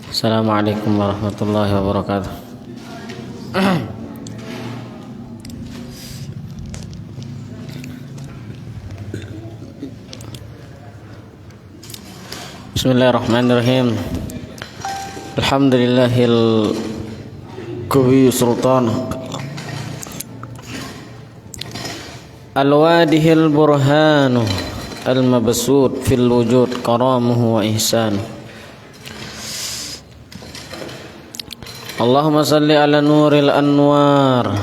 Assalamualaikum warahmatullahi wabarakatuh. Bismillahirrahmanirrahim. Alhamdulillahil Qawi Sultan Al-Wadihil Burhanu Al-Mabsud fil wujud karamuhu wa ihsanu. Allahumma salli ala nuril anwar wa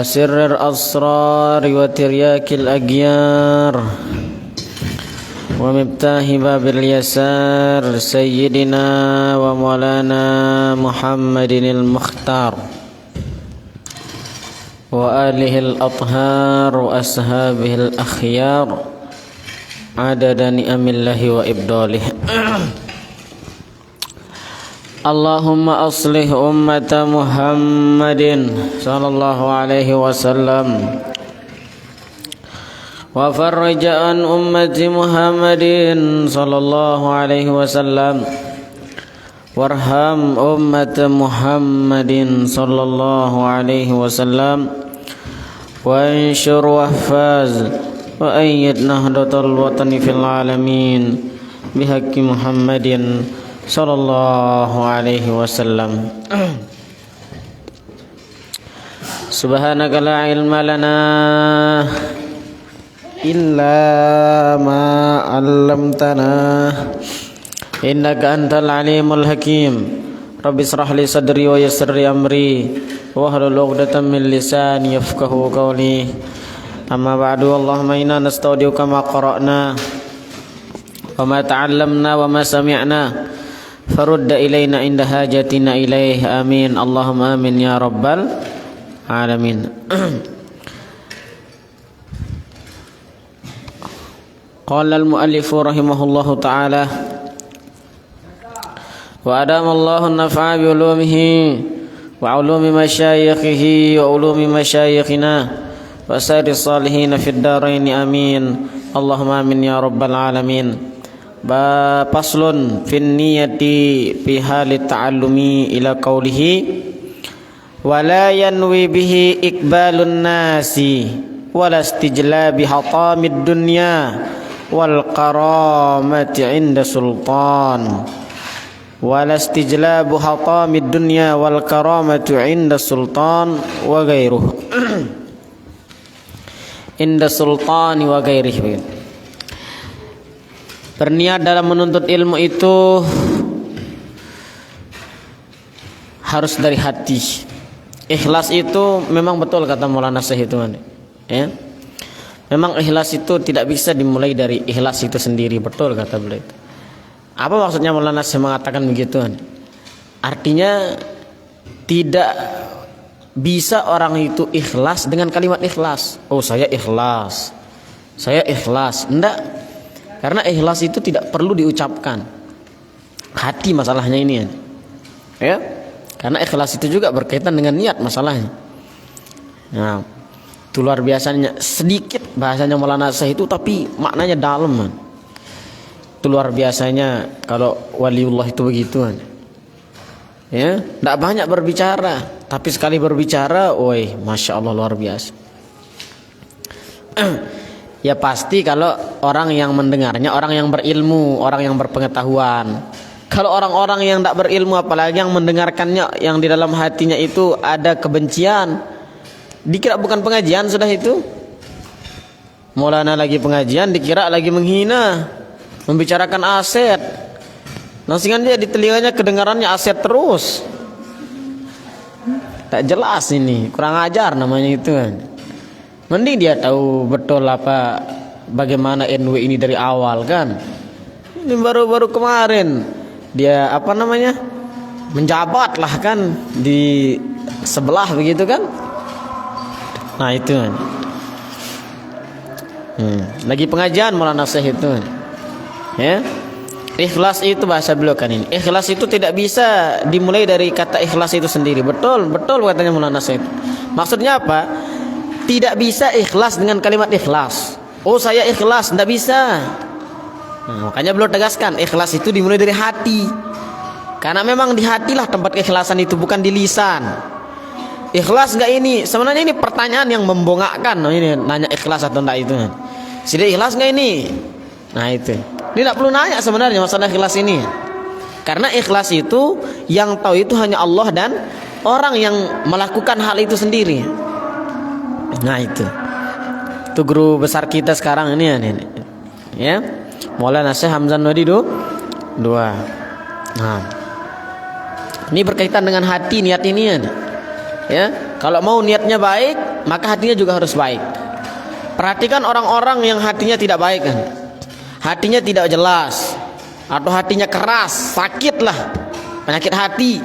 sirril asrar wa tiryakil agyar wa miftahi babil yasar sayyidina wa maulana Muhammadinil Mukhtar wa alihil athhar wa ashabihil akhyar adada ni'amillahi wa ibdalih. Allahumma aslih ummata Muhammadin sallallahu alaihi wasallam wa farrij an ummati Muhammadin sallallahu alaihi wasallam warham ummata Muhammadin sallallahu alaihi wasallam wa anshur wahfaz wa ayyid nahdatal watani fil alamin bihaqqi Muhammadin sallallahu alaihi wasallam. Subhanaka la ilma lana illa ma 'allamtana innaka antal alimul hakim. Rabbi israh li sadri wa yassir li amri wahlul 'uqdatam min lisani yafqahu qawli. Amma ba'du, Allahumma inna nastaudiuka ma qara'na wa ma ta'allamna wa ma sami'na farudda ilaina inda hajatina ilaih. Amin Allahumma amin ya rabbal alamin. Qala al-muallifu rahimahullahu ta'ala wa adamallahu an-naf'a bi ulumihi wa ulumi masyayikhihi wa ulumi masyayikhina wa sari salihin fid darain. Amin Allahumma amin ya rabbal alamin. Faslun fin niyati fi hali ta'allumi ila qawlihi wa la yanwi bihi iqbalun nasi wala istijlabi hatamid dunya wal karamati inda sultan wala istijlabu hatamid dunya wal karamati inda sultan wa ghairuhu inda sultani wa ghairihi. Berniat dalam menuntut ilmu itu harus dari hati. Ikhlas itu memang betul kata Maulana Syekh itu, ya. Memang ikhlas itu tidak bisa dimulai dari ikhlas itu sendiri, betul kata beliau itu. Apa maksudnya Maulana Syekh mengatakan begitu? Artinya tidak bisa orang itu ikhlas dengan kalimat ikhlas. Oh, saya ikhlas. Saya ikhlas. Enggak. Karena ikhlas itu tidak perlu diucapkan. Hati masalahnya ini, ya. Karena ikhlas itu juga berkaitan dengan niat masalahnya. Nah, itu luar biasanya. Sedikit bahasanya Maulana Syekh itu tapi maknanya dalam. Itu luar biasanya kalau waliullah itu begitu. Ya, tidak banyak berbicara, tapi sekali berbicara, woi, masya Allah luar biasa. Ya pasti kalau orang yang mendengarnya orang yang berilmu, orang yang berpengetahuan. Kalau orang-orang yang tidak berilmu apalagi yang mendengarkannya yang di dalam hatinya itu ada kebencian, dikira bukan pengajian sudah itu. Maulana lagi pengajian dikira lagi menghina, membicarakan aset. Nasikan dia di telinganya kedengarannya aset terus. Tak jelas ini, kurang ajar namanya itu kan. Mending dia tahu betul apa bagaimana NW ini dari awal kan. Ini baru-baru kemarin dia apa namanya menjabat lah kan di sebelah begitu kan. Nah itu kan. Lagi pengajian Maulana Syekh itu, ya. Ikhlas itu bahasa beliau kan ini. Ikhlas itu tidak bisa dimulai dari kata ikhlas itu sendiri. Betul katanya Maulana Syekh. Maksudnya apa? Tidak bisa ikhlas dengan kalimat ikhlas. Oh saya ikhlas, tidak bisa. Nah, makanya beliau tegaskan ikhlas itu dimulai dari hati. Karena memang di hatilah tempat keikhlasan itu, bukan di lisan. Ikhlas enggak ini? Sebenarnya ini pertanyaan yang membongakkan. Oh, ini nanya ikhlas atau enggak itu. Sudah ikhlas enggak ini? Nah itu. Ini enggak perlu nanya sebenarnya masalah ikhlas ini. Karena ikhlas itu yang tahu itu hanya Allah dan orang yang melakukan hal itu sendiri. Nah itu. Itu guru besar kita sekarang ini ya. Maulana Syekh Hamzah Nadi dua. Nah. Ini berkaitan dengan hati, niat ini ya. Kalau mau niatnya baik, maka hatinya juga harus baik. Perhatikan orang-orang yang hatinya tidak baik kan. Hatinya tidak jelas atau hatinya keras, sakit lah, penyakit hati.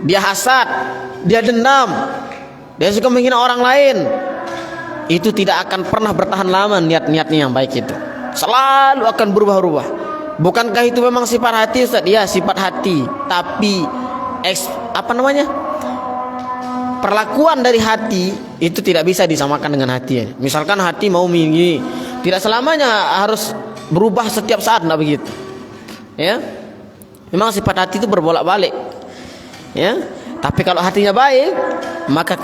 Dia hasad, dia dendam, dia suka menghina orang lain. Itu tidak akan pernah bertahan lama niat-niatnya yang baik itu. Selalu akan berubah-ubah. Bukankah itu memang sifat hati, Ustaz? Ya, sifat hati. Tapi perlakuan dari hati itu tidak bisa disamakan dengan hati. Misalkan hati mau minggi, tidak selamanya harus berubah setiap saat, enggak begitu. Ya. Memang sifat hati itu berbolak-balik. Ya. Tapi kalau hatinya baik, maka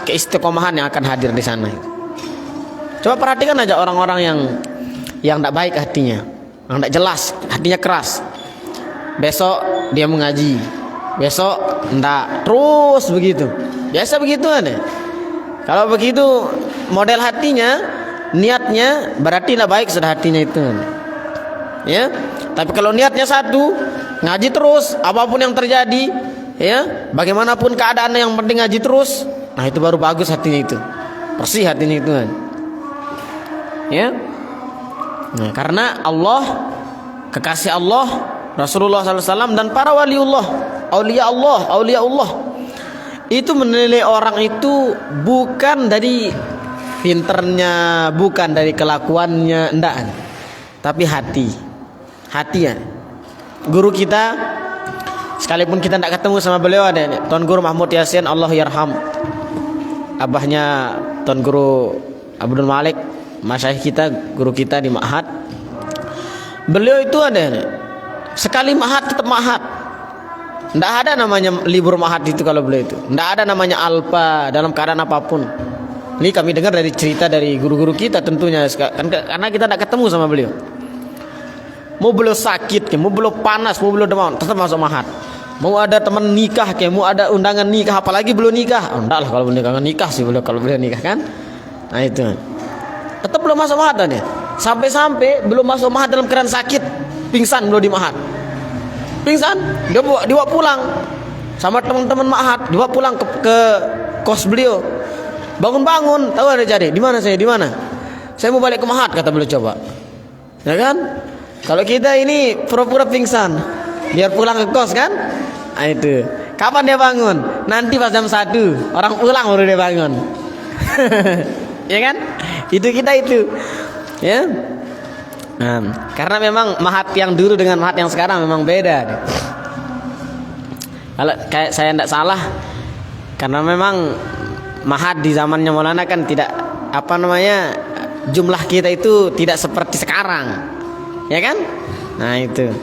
keistiqomahan yang akan hadir di sana. Coba perhatikan aja orang-orang yang enggak baik hatinya, yang enggak jelas, hatinya keras. Besok dia mengaji, besok enggak, terus begitu. Biasa begitu kan ya? Kalau begitu model hatinya, niatnya berarti enggak baik sudah hatinya itu. Ya. Tapi kalau niatnya satu, ngaji terus apapun yang terjadi, ya, bagaimanapun keadaan yang penting ngaji terus, nah itu baru bagus hatinya itu. Bersih hatinya itu kan. Ya. Nah, karena Allah, kekasih Allah, Rasulullah SAW dan para waliullah, aulia Allah itu menilai orang itu bukan dari pinternya, bukan dari kelakuannya, enggak, tapi hati ya. Guru kita, sekalipun kita tidak ketemu sama beliau, ada Tuan Guru Mahmud Yasin, Allah yarham, abahnya Tuan Guru Abdul Malik, masyayikh kita, guru kita di Ma'had. Beliau itu ada sekali Ma'had tetap Ma'had. Tidak ada namanya libur Ma'had itu kalau beliau itu. Tidak ada namanya alpa dalam keadaan apapun. Ini kami dengar dari cerita dari guru-guru kita tentunya, karena kita tidak ketemu sama beliau. Mau beliau sakit, mau beliau panas, mau beliau demam, tetap masuk Ma'had. Mau ada teman nikah, mau ada undangan nikah, apalagi beliau nikah. Oh, enggak lah kalau beliau nikah sih beliau, kalau beliau nikah kan. Nah itu. Tetap belum masuk Ma'had ya. Sampai belum masuk Ma'had dalam keadaan sakit, pingsan beliau di Ma'had. Pingsan, dia dibawa pulang sama teman-teman Ma'had, dibawa pulang ke kos beliau. Bangun-bangun, tahu ada jadi, di mana saya? Di mana? Saya mau balik ke Ma'had, kata beliau. Coba. Ya kan? Kalau kita ini pura-pura pingsan, biar pulang ke kos kan? Nah itu. Kapan dia bangun? Nanti pas jam 1, orang pulang baru dia bangun. Ya kan? Itu kita itu. Ya. Nah, karena memang Ma'had yang dulu dengan Ma'had yang sekarang memang beda. Kalau kayak saya tidak salah, karena memang Ma'had di zamannya Maulana kan tidak jumlah kita itu tidak seperti sekarang, ya kan? Nah itu,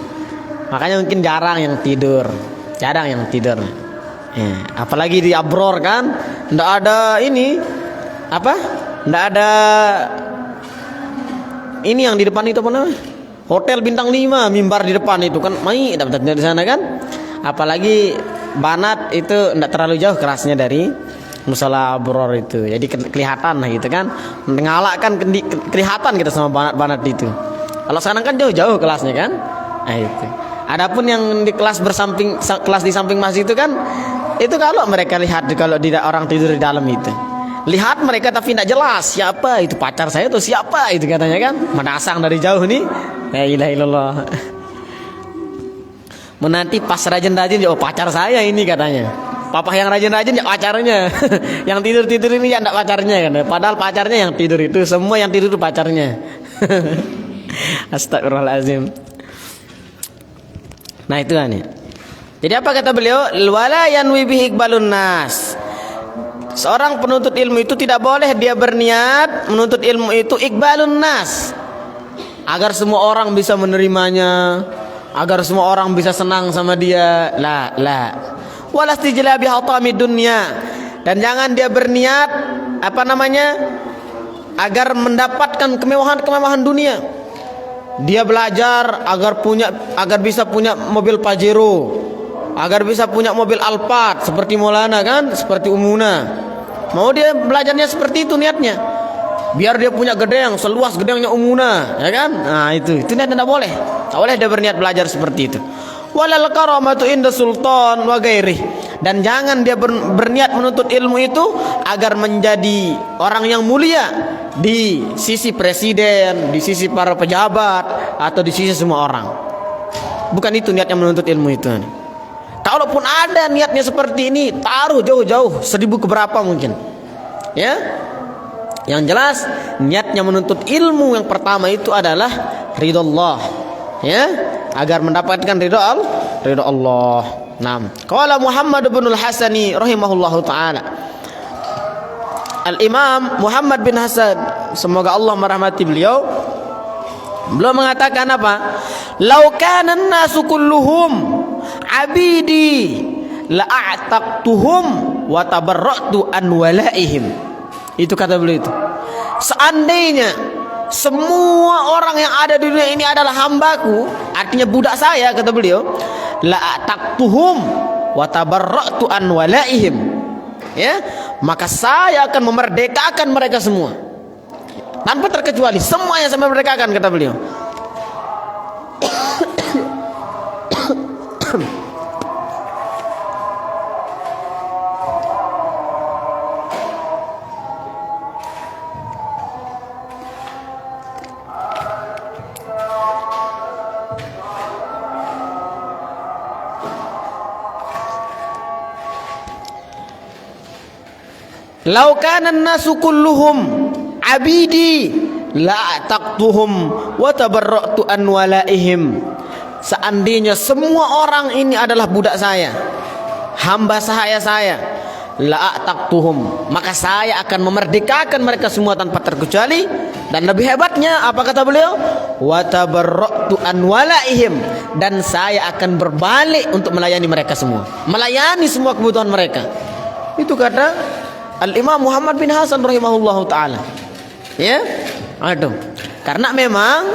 makanya mungkin jarang yang tidur. Ya, apalagi di Abror kan, tidak ada ini tidak ada. Ini yang di depan itu apa namanya? Hotel bintang 5, mimbar di depan itu kan, dapat di sana kan. Apalagi Banat itu tidak terlalu jauh kerasnya dari Musala Abror itu. Jadi kelihatan lah gitu kan. Ngalak kan kelihatan kita sama Banat itu. Kalau sekarang kan jauh-jauh kelasnya kan. Nah itu. Adapun yang di kelas di samping masjid itu kan, itu kalau mereka lihat kalau tidak orang tidur di dalam itu. Lihat mereka tapi tidak jelas siapa itu, pacar saya tuh siapa itu katanya kan, menasang dari jauh nih. La ilaha illallah. Menanti pas rajin-rajin, oh pacar saya ini katanya. Papa yang rajin-rajin ya pacarnya. Yang tidur-tidur ini ya enggak pacarnya kan. Padahal pacarnya yang tidur itu, semua yang tidur itu pacarnya. Astagfirullahalazim. Nah itu kan ya. Jadi apa kata beliau? Wala yanwi bihi iqbalun nas. Seorang penuntut ilmu itu tidak boleh dia berniat menuntut ilmu itu iqbalun nas. agar semua orang bisa menerimanya, agar semua orang bisa senang sama dia. La. Walastijlabi hatamid dunya. Dan jangan dia berniat agar mendapatkan kemewahan dunia. Dia belajar agar bisa punya mobil Pajero, agar bisa punya mobil Alphard seperti Maulana kan, seperti Umuna. Mau dia belajarnya seperti itu niatnya. Biar dia punya gedeng seluas gedengnya Umuna, ya kan? Nah, itu niatnya tidak boleh. Tak boleh dia berniat belajar seperti itu. Walal karamatu inda sultan wa ghairi. Dan jangan dia berniat menuntut ilmu itu agar menjadi orang yang mulia di sisi presiden, di sisi para pejabat, atau di sisi semua orang. Bukan itu niatnya menuntut ilmu itu. Kalaupun ada niatnya seperti ini, taruh jauh-jauh 1000 keberapa mungkin. Ya. Yang jelas niatnya menuntut ilmu yang pertama itu adalah ridha Allah. Ya, agar mendapatkan ridha Allah. Naam. Qala Muhammad bin al-Hasani rahimahullahu taala. Al-Imam Muhammad bin Hasan, semoga Allah merahmati beliau. Beliau mengatakan apa? Lau kana an-nasu kulluhum abidi la'ataqtuhum wa tabarra'tu an walaihim. Itu kata beliau itu. Seandainya semua orang yang ada di dunia ini adalah hambaku, artinya budak saya, kata beliau, la'ataqtuhum wa tabarra'tu an walaihim. Ya, maka saya akan memerdekakan mereka semua tanpa terkecuali, semuanya saya memerdekakan, kata beliau. Lau kana an-nasu kulluhum abidi la taqtuhum wa tabarra'tu an walaihim. Seandainya semua orang ini adalah budak saya, hamba saya, la taqtuhum, maka saya akan memerdekakan mereka semua tanpa terkecuali. Dan lebih hebatnya apa kata beliau? Wa tabarra'tu an walaihim, dan saya akan berbalik untuk melayani mereka semua, melayani semua kebutuhan mereka. Itu kata Al-Imam Muhammad bin Hasan rahimahullahu ta'ala. Ya, aduh. Karena memang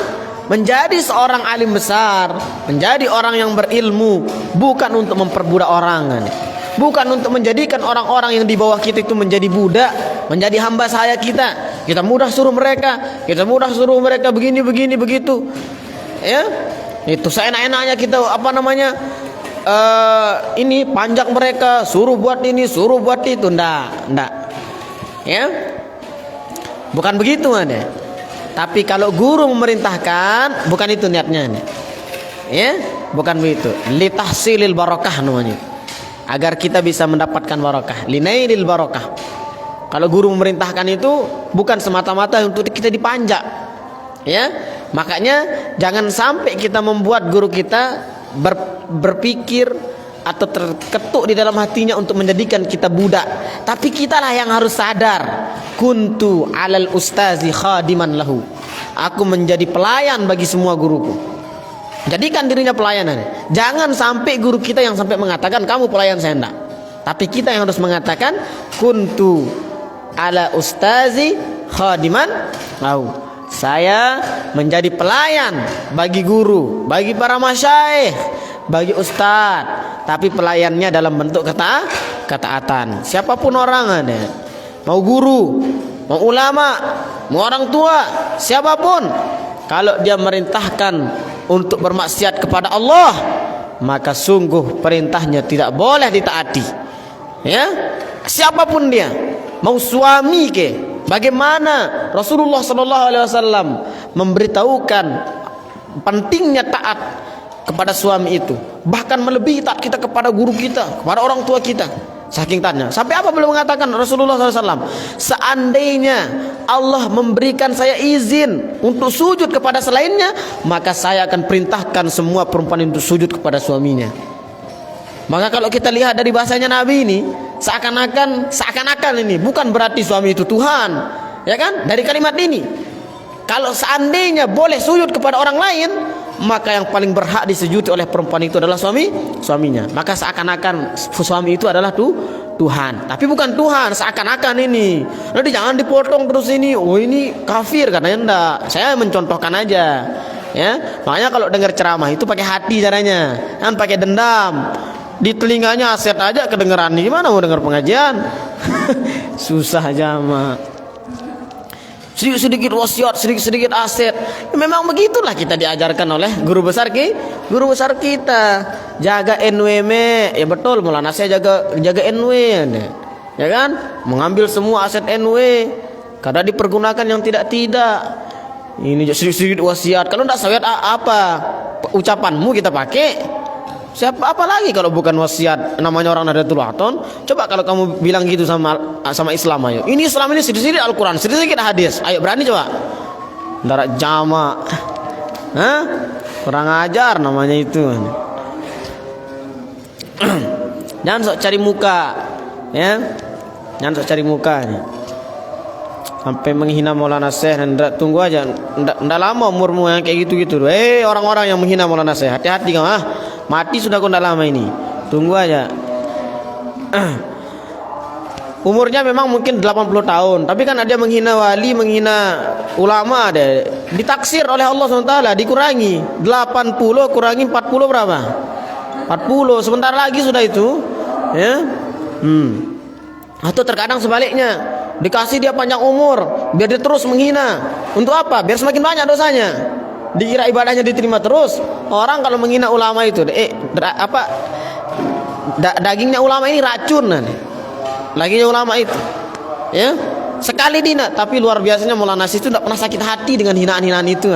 menjadi seorang alim besar, menjadi orang yang berilmu, bukan untuk memperbudak orang, bukan untuk menjadikan orang-orang yang di bawah kita itu menjadi budak, menjadi hamba saya kita. Kita mudah suruh mereka begini begitu. Ya, itu seenak-enaknya kita ini panjang mereka, suruh buat ini, suruh buat itu. Ndak. Ya, bukan begitu ada. Tapi kalau guru memerintahkan, bukan itu niatnya. Ya, bukan begitu. Litahsilil barakah namanya. Agar kita bisa mendapatkan barakah. Linailil barakah. Kalau guru memerintahkan itu bukan semata-mata untuk kita dipanjak. Ya, makanya jangan sampai kita membuat guru kita berpikir atau terketuk di dalam hatinya untuk menjadikan kita budak. Tapi kitalah yang harus sadar, kuntu alal ustazi khadiman lahu, aku menjadi pelayan bagi semua guruku. Jadikan dirinya pelayanan. Jangan sampai guru kita yang sampai mengatakan kamu pelayan saya, enggak. Tapi kita yang harus mengatakan kuntu ala ustazi khadiman lahu, saya menjadi pelayan bagi guru, bagi para masyayikh, bagi ustadz, tapi pelayannya dalam bentuk ketaatan. Siapapun orang ada, mau guru, mau ulama, mau orang tua, siapapun, kalau dia merintahkan untuk bermaksiat kepada Allah, maka sungguh perintahnya tidak boleh ditaati. Ya, siapapun dia, mau suami ke, bagaimana Rasulullah SAW memberitahukan pentingnya taat kepada suami itu, bahkan melebihi taat kita kepada guru kita, kepada orang tua kita. Saking taatnya, sampai apa beliau mengatakan Rasulullah SAW, seandainya Allah memberikan saya izin untuk sujud kepada selainnya, maka saya akan perintahkan semua perempuan untuk sujud kepada suaminya. Maka kalau kita lihat dari bahasanya Nabi ini, seakan-akan ini bukan berarti suami itu Tuhan, ya kan? Dari kalimat ini Kalau seandainya boleh sujud kepada orang lain, maka yang paling berhak disujudi oleh perempuan itu adalah suaminya. Maka seakan-akan suami itu adalah Tuhan, tapi bukan Tuhan, seakan-akan ini. Nanti jangan dipotong terus ini. Oh ini kafir katanya, enggak. Saya mencontohkan aja. Ya, makanya kalau dengar ceramah itu pakai hati caranya, kan pakai dendam. Di telinganya aset aja kedengeran. Gimana mau dengar pengajian? Susah aja mah. Sedikit-sedikit wasiat, sedikit-sedikit aset. Ya, memang begitulah kita diajarkan oleh guru besar kita. Jaga NW, ya betul, Maulana saya jaga NW, ya kan? Mengambil semua aset NW karena dipergunakan yang tidak. Ini sedikit-sedikit wasiat. Kalau tidak wasiat apa? Ucapanmu kita pakai. Siapa apa lagi kalau bukan wasiat, namanya orang Nahdlatul Wathon. Coba kalau kamu bilang gitu sama Islam, ayo. Ini Islam ini sedikit Al-Quran, sedikit hadis. Ayo berani coba. Darat jama. Hah? Kurang ajar namanya itu. Jangan sok cari muka, ya. Jangan sok cari muka nih. Sampai menghina Maulana Syekh. Tunggu aja. Ndak lama umurmu yang kayak gitu-gitu. Orang-orang yang menghina Maulana Syekh, hati-hati kamu, mati sudah kau ndak lama ini. Tunggu aja. Umurnya memang mungkin 80 tahun, tapi kan ada menghina wali, menghina ulama, ada ditaksir oleh Allah SWT, dikurangi 80 kurangi 40 berapa? 40. Sebentar lagi sudah itu, ya. Atau terkadang sebaliknya, dikasih dia panjang umur biar dia terus menghina. Untuk apa? Biar semakin banyak dosanya. Dikira ibadahnya diterima terus. Orang kalau menghina ulama itu dagingnya ulama ini racun. Dagingnya ulama itu, ya, sekali dina. Tapi luar biasanya Maulana Syekh itu tidak pernah sakit hati dengan hinaan-hinaan itu.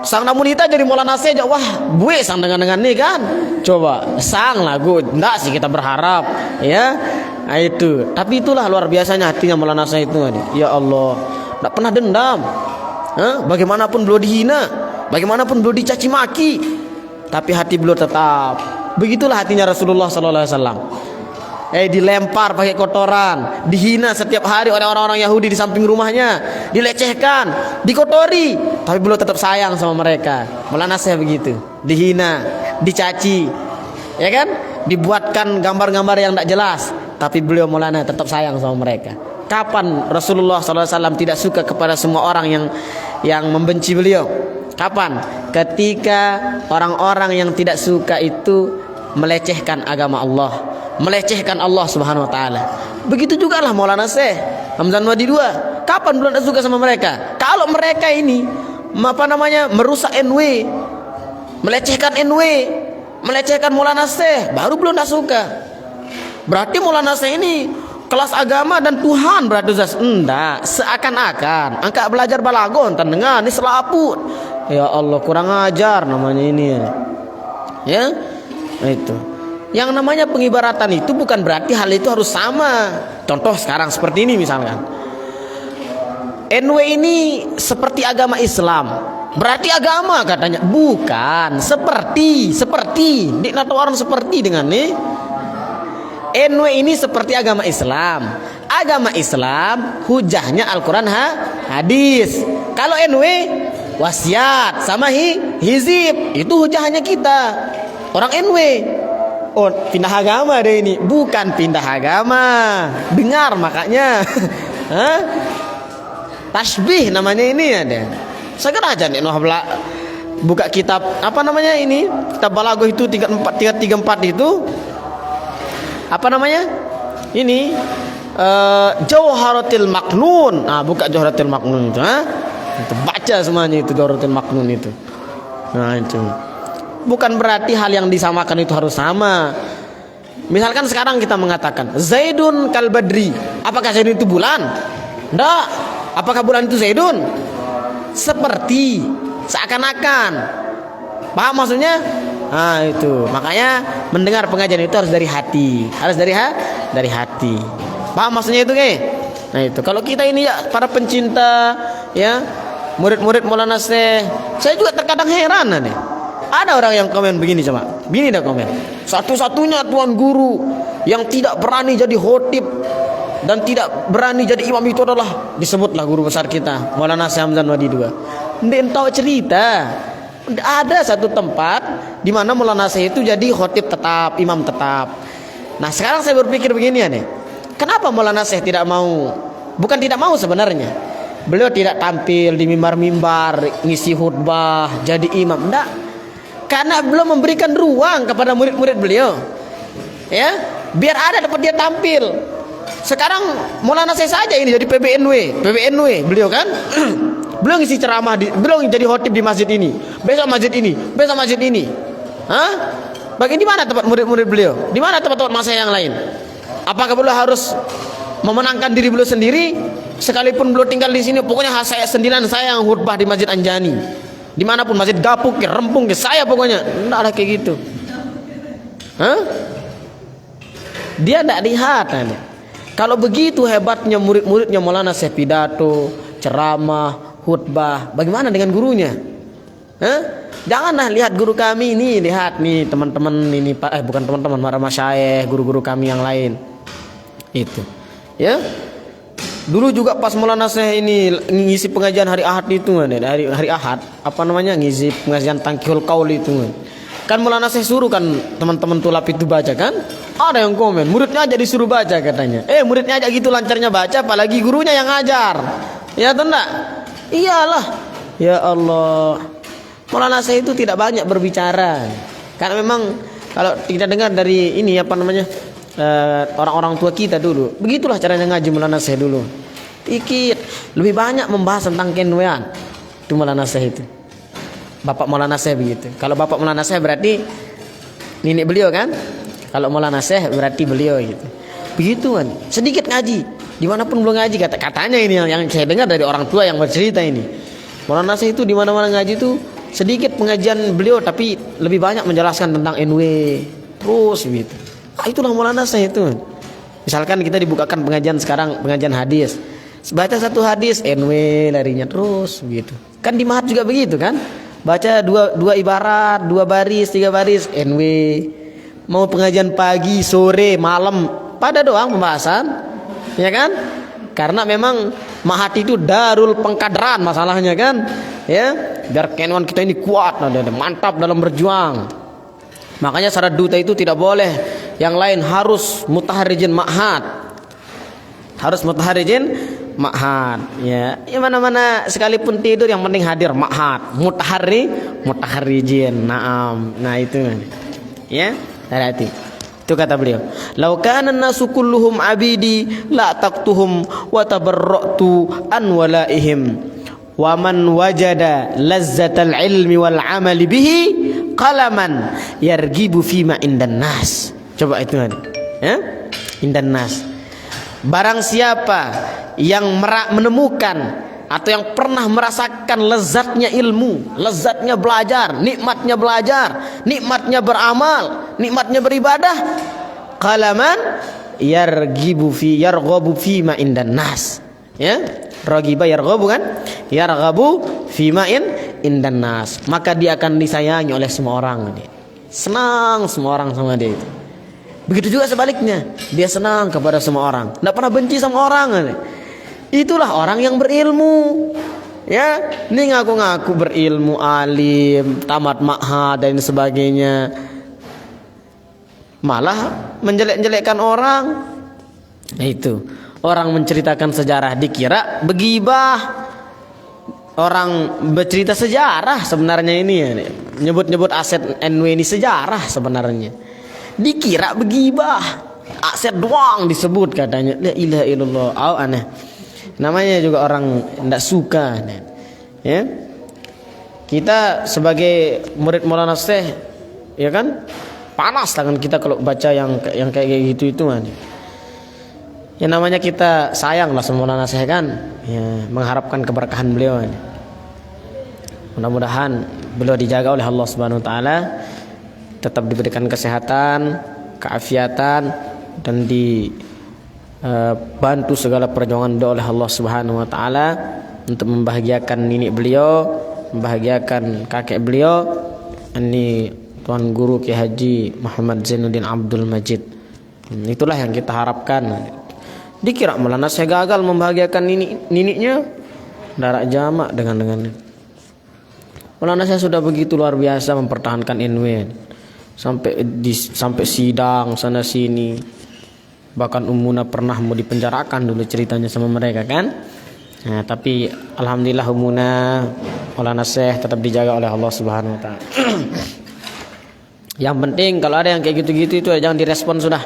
Sang namun kita jadi Maulana Syekh aja, wah gue sang dengan nih kan. Coba sang lagu enggak sih kita berharap, ya. Nah itu, tapi itulah luar biasanya hatinya Maulana Syekh itu. Ya Allah, tidak pernah dendam. Bagaimanapun beliau dihina, bagaimanapun beliau dicaci maki, tapi hati beliau tetap. Begitulah hatinya Rasulullah SAW. Dilempar pakai kotoran, dihina setiap hari oleh orang-orang Yahudi di samping rumahnya, dilecehkan, dikotori, tapi beliau tetap sayang sama mereka. Maulana Syekh begitu, dihina, dicaci, ya kan, dibuatkan gambar-gambar yang tidak jelas, tapi beliau Maulana tetap sayang sama mereka. Kapan Rasulullah SAW tidak suka kepada semua orang yang membenci beliau? Kapan? Ketika orang-orang yang tidak suka itu melecehkan agama Allah, melecehkan Allah Subhanahu wa taala. Begitu juga lah Maulana Syekh Hamzah Wadi II. Kapan belum tidak suka sama mereka? Kalau mereka ini merusak NW, melecehkan NW, melecehkan Maulana Syekh, baru belum tidak suka. Berarti Maulana Syekh ini kelas agama dan Tuhan berarti enggak, seakan-akan angka belajar balagon tendengan ini selaput. Ya Allah, kurang ajar namanya ini. Ya. Nah itu. Yang namanya pengibaratan itu bukan berarti hal itu harus sama. Contoh sekarang seperti ini misalkan, NW ini seperti agama Islam, berarti agama katanya. Bukan, seperti diknata orang seperti dengan nih. NW ini seperti agama Islam. Agama Islam hujahnya Al-Quran, hadis. Kalau NW wasiat sama hizib, itu hujahnya kita orang NW. Oh, pindah agama deh ini. Bukan pindah agama. Dengar makanya. Tasbih namanya ini ada. Segera aja nih buka kitab apa namanya ini? Kitab Balaghah itu 334 itu. Apa namanya? Ini Jauharatul Maknun. Nah, buka Jauharatul Maknun itu, Itu baca semuanya itu Jauharatul Maknun itu. Nah, itu. Bukan berarti hal yang disamakan itu harus sama. Misalkan sekarang kita mengatakan Zaidun kal badri. Apakah Zaidun itu bulan? Enggak. Apakah bulan itu Zaidun? Seperti, seakan-akan. Paham maksudnya? Nah itu. Makanya mendengar pengajian itu harus dari hati. Harus dari hati. Paham maksudnya itu, Nah itu. Kalau kita ini ya para pencinta, ya murid-murid Maulana Syekh, saya juga terkadang heran nih. Ada orang yang komen begini, coba. Begini dah komen. Satu-satunya tuan guru yang tidak berani jadi khotib dan tidak berani jadi imam itu adalah disebutlah guru besar kita Maulana Syekh Hamzah Wadi II. Ndek tahu cerita. Ada satu tempat di mana Maulana Syekh itu jadi khotib tetap, imam tetap. Nah, sekarang saya berpikir begini ya nih. Kenapa Maulana Syekh tidak mau? Bukan tidak mau sebenarnya. Beliau tidak tampil di mimbar-mimbar, ngisi khutbah, jadi imam. Enggak. Karena belum memberikan ruang kepada murid-murid beliau. Ya, biar ada dapat dia tampil. Sekarang Maulana Syekh saja ini jadi PBNW beliau kan. Beliau ngisi ceramah beliau jadi khotib di masjid ini. Besok masjid ini. Hah? Bagi di mana tempat murid-murid beliau? Di mana tempat-tempat masa yang lain? Apakah beliau harus memenangkan diri beliau sendiri? Sekalipun beliau tinggal di sini, pokoknya saya sendirian, saya yang khutbah di Masjid Anjani. Dimanapun, Masjid Gapuk, Rempung, saya pokoknya. Enggak ada kayak gitu. Hah? Dia tidak lihat. Kalau begitu hebatnya murid-muridnya Maulana Syekh pidato, ceramah, khutbah, bagaimana dengan gurunya? Hah? Janganlah lihat guru kami ini, lihat nih teman-teman ini bukan teman-teman, para masyayikh, guru-guru kami yang lain. Itu. Ya. Dulu juga pas Maulana Syekh ini ngisi pengajian hari Ahad itu, hari Ahad, ngisi pengajian Tangkihul Qaul itu. Kan Maulana Syekh suruh kan teman-teman tulap itu baca kan? Ada yang komen, muridnya aja disuruh baca katanya. Muridnya aja gitu lancarnya baca, apalagi gurunya yang ngajar. Ya atau enggak? Iyalah. Ya Allah. Maulana Syekh itu tidak banyak berbicara. Karena memang kalau kita dengar dari ini orang-orang tua kita dulu, begitulah caranya ngaji Maulana Syekh dulu. Dikit, lebih banyak membahas tentang kenwean. Itu Maulana Syekh itu. Bapak Maulana Syekh begitu. Kalau bapak Maulana Syekh berarti nenek beliau kan? Kalau Maulana Syekh berarti beliau gitu. Begitu kan. Sedikit ngaji. Dimanapun belum ngaji katanya ini yang saya dengar dari orang tua yang bercerita ini. Maulana Syekh itu di mana-mana ngaji itu sedikit pengajian beliau tapi lebih banyak menjelaskan tentang NW terus gitu. Itulah Maulana Syekh itu. Misalkan kita dibukakan pengajian sekarang, pengajian hadis. Baca satu hadis NW larinya terus gitu. Kan di Mahat juga begitu kan? Baca dua ibarat, 2 baris, 3 baris NW. Mau pengajian pagi, sore, malam pada doang pembahasan. Ya kan? Karena memang Mahat itu darul pengkaderan masalahnya kan, ya biar kenuan kita ini kuat, mantap dalam berjuang. Makanya syarat duta itu tidak boleh yang lain, harus mutaharrijin ma'had, ya mana-mana sekalipun tidur yang penting hadir ma'had, mutaharrijin. Nah itu ya hati. Itu kata beliau, "Lau kana an-nasu kulluhum abidi la taqtuhum wa tabarra'tu an walaihim wa man wajada lazzatal ilmi wal amali bihi qalaman yargibu fima indan nas." Coba itu kan. Ya? Indan nas. Barang siapa yang menemukan atau yang pernah merasakan lezatnya ilmu, lezatnya belajar, nikmatnya beramal, nikmatnya beribadah, qalaman yarghabu fi ma indan nas. Ya, ragiba yarghabu kan? Yarghabu fi ma indan nas. Maka dia akan disayangi oleh semua orang. Senang semua orang sama dia itu. Begitu juga sebaliknya, dia senang kepada semua orang, tidak pernah benci sama orang. Itulah orang yang berilmu. Ya, ini ngaku-ngaku berilmu, alim, tamat ma'had dan sebagainya, malah menjelek-jelekkan orang. Nah, itu orang menceritakan sejarah dikira begibah. Orang bercerita sejarah sebenarnya ini ya, nyebut-nyebut aset NW ini sejarah sebenarnya. Dikira begibah, aset doang disebut katanya. La ilaha illallah. Aneh. Namanya juga orang tidak suka, ya. Kita sebagai murid Maulana Syekh, ya kan, panas tangan kita kalau baca yang kayak gitu itu kan. Ya namanya kita sayang lah sama Maulana Syekh kan, ya, mengharapkan keberkahan beliau. Mudah-mudahan beliau dijaga oleh Allah Subhanahu Wa Taala, tetap diberikan kesehatan, keafiatan, dan bantu segala perjuangan doa oleh Allah Subhanahu Wa Taala untuk membahagiakan nenek beliau, membahagiakan kakek beliau, ini Tuan Guru Kiai Haji Muhammad Zainuddin Abdul Majid. Itulah yang kita harapkan. Dikira Maulana Syekh gagal membahagiakan niniknya, darak jamak dengan Maulana Syekh sudah begitu luar biasa mempertahankan NW sampai sidang sana sini. Bahkan Ummuna pernah mau dipenjarakan dulu ceritanya sama mereka kan. Nah, tapi alhamdulillah Ummuna Maulana Syekh tetap dijaga oleh Allah Subhanahu wa taala. Yang penting kalau ada yang kayak gitu-gitu itu jangan direspon sudah.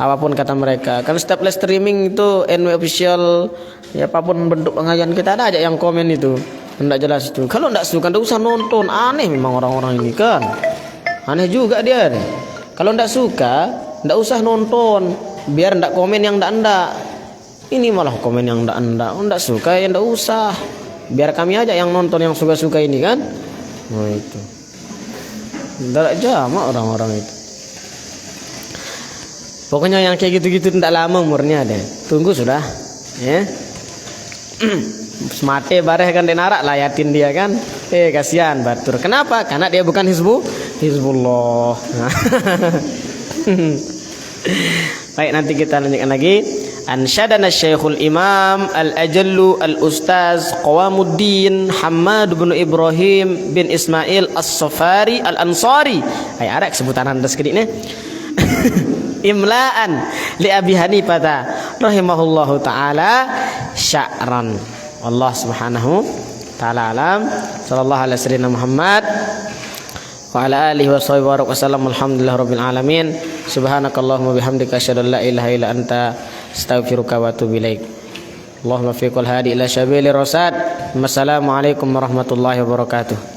Apapun kata mereka. Kan setiap live streaming itu NW official, ya apapun bentuk pengajian kita ada aja yang komen itu. Enggak jelas itu. Kalau enggak suka enggak usah nonton. Aneh memang orang-orang ini kan. Aneh juga dia. Kalau enggak suka, enggak usah nonton. Biar enggak komen yang enggak. Ini malah komen yang enggak. Enggak suka ya enggak usah. Biar kami aja yang nonton yang suka-suka ini kan. Oh itu. Enggak jamak orang-orang itu. Pokoknya yang kayak gitu-gitu tidak lama umurnya deh. Tunggu sudah, ya. Semate bareh kan denarak layatin dia kan. Kasihan batur. Kenapa? Karena dia bukan Hizbullah. Baik, nanti kita lanjutkan lagi. Ansyadana Syekhul Imam Al-Ajallu Al-Ustaz Qawamuddin Hamad bin Ibrahim bin Ismail As-Safari Al-Ansari. Ay ada sebutan anda sedikit nih. Imla'an li Abi Hanifah rahimahullahu taala sya'ran. Allah Subhanahu taala alam. Sallallahu alaihi wasallam Muhammad wa ala alihi washabihi wasallam. Alhamdulillahirabbil alamin. Subhanakallahumma bihamdika asyhadu an la ilaha illa anta astaghfiruka wa atubu ilaik. Allahumma fiqhul hadi ila sabilir rasyad. Wassalamualaikum warahmatullahi wabarakatuh.